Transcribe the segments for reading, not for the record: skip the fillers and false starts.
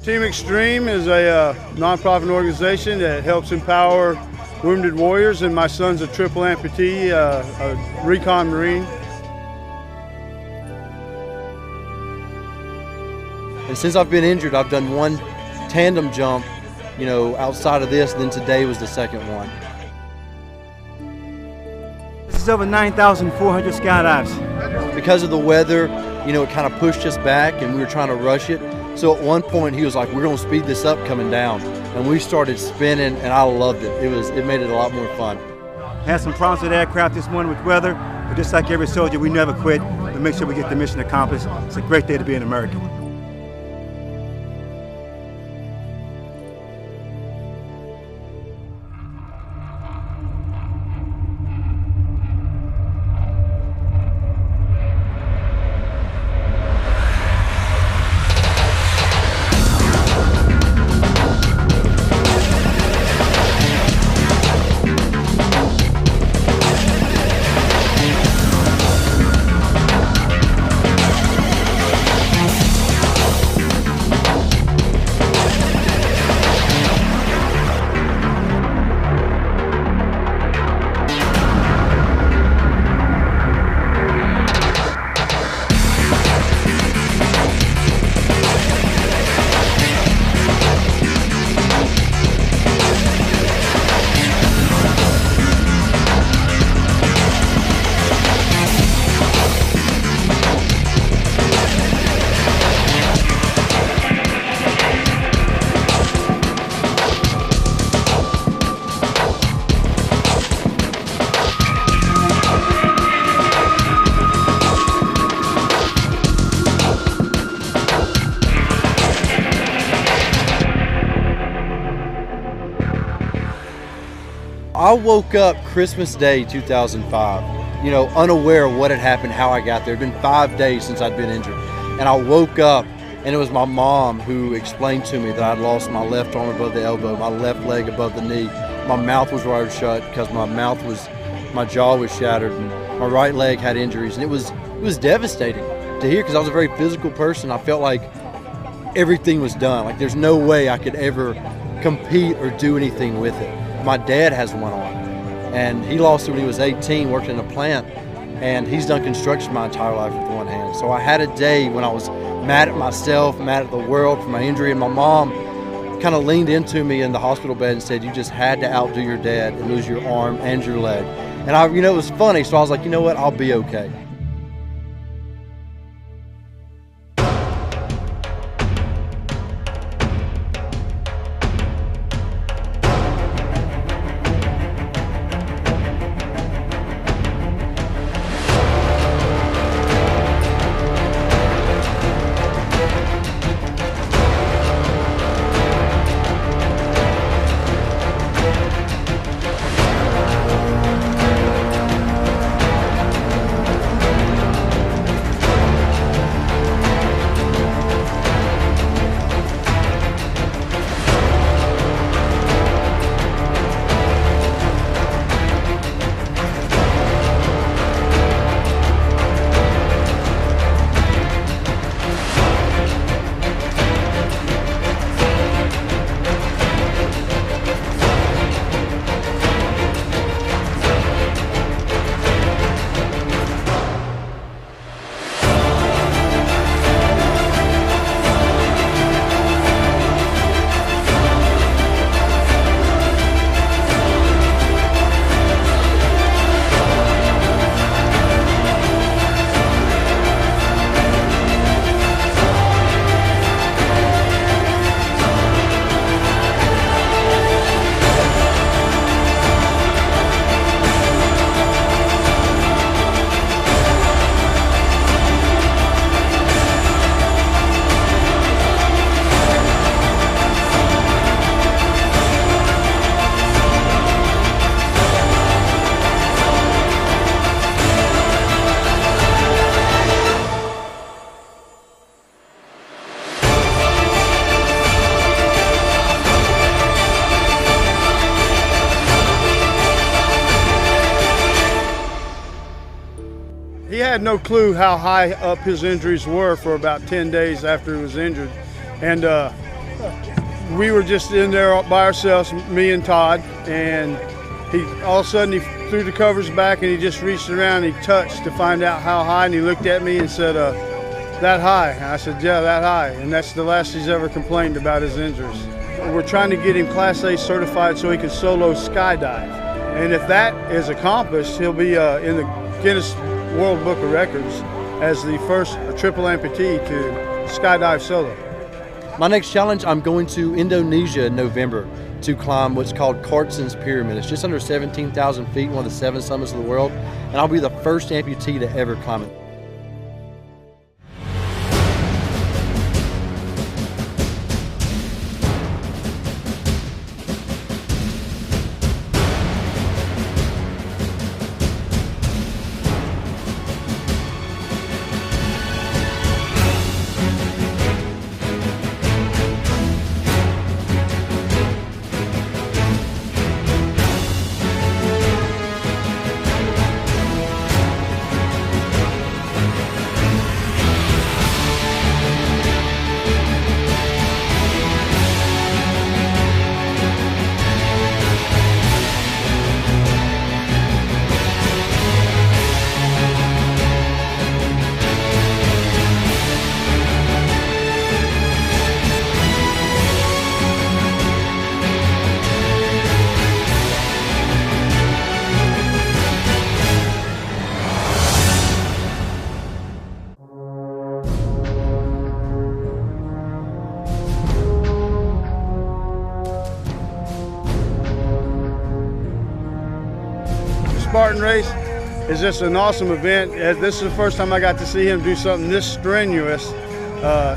Team Extreme is a nonprofit organization that helps empower wounded warriors, and my son's a triple amputee, a recon Marine. And since I've been injured, I've done one tandem jump, outside of this, and then today was the second one. This is over 9,400 skydives. Because of the weather, it kind of pushed us back and we were trying to rush it. So at one point he was like, we're going to speed this up coming down. And we started spinning and I loved it. It made it a lot more fun. Had some problems with aircraft this morning with weather, but just like every soldier, we never quit to make sure we get the mission accomplished. It's a great day to be an American. I woke up Christmas Day 2005, unaware of what had happened, how I got there. It had been 5 days since I'd been injured. And I woke up and it was my mom who explained to me that I'd lost my left arm above the elbow, my left leg above the knee. My mouth was wired shut because my jaw was shattered, and my right leg had injuries. And it was devastating to hear because I was a very physical person. I felt like everything was done. Like there's no way I could ever compete or do anything with it. My dad has one arm, and he lost it when he was 18, working in a plant, and he's done construction my entire life with one hand. So I had a day when I was mad at myself, mad at the world for my injury, and my mom kind of leaned into me in the hospital bed and said, you just had to outdo your dad and lose your arm and your leg. And it was funny, so I was like, you know what, I'll be okay. He had no clue how high up his injuries were for about 10 days after he was injured. And we were just in there by ourselves, me and Todd, and he all of a sudden he threw the covers back and he just reached around and he touched to find out how high, and he looked at me and said, that high? And I said, yeah, that high. And that's the last he's ever complained about his injuries. We're trying to get him Class A certified so he can solo skydive. And if that is accomplished, he'll be in the Guinness World Book of Records as the first triple amputee to skydive solo. My next challenge, I'm going to Indonesia in November to climb what's called Cartson's Pyramid. It's just under 17,000 feet, one of the 7 summits of the world, and I'll be the first amputee to ever climb it. Spartan race is just an awesome event. This is the first time I got to see him do something this strenuous.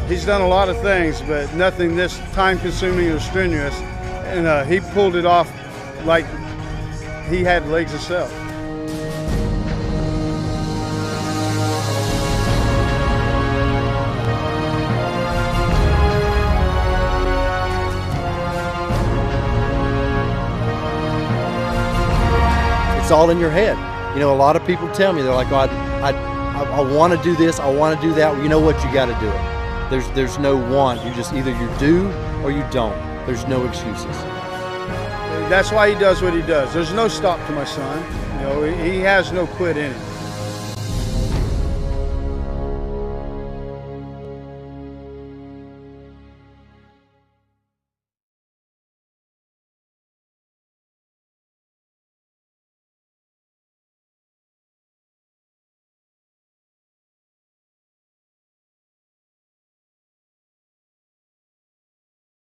He's done a lot of things, but nothing this time-consuming or strenuous. And he pulled it off like he had legs himself. It's all in your head. You know, a lot of people tell me, they're like, oh, I want to do this, I want to do that. Well, you know what, you got to do it. There's no want. You just either you do or you don't. There's no excuses. That's why he does what he does. There's no stop to my son. You know, he has no quit in him.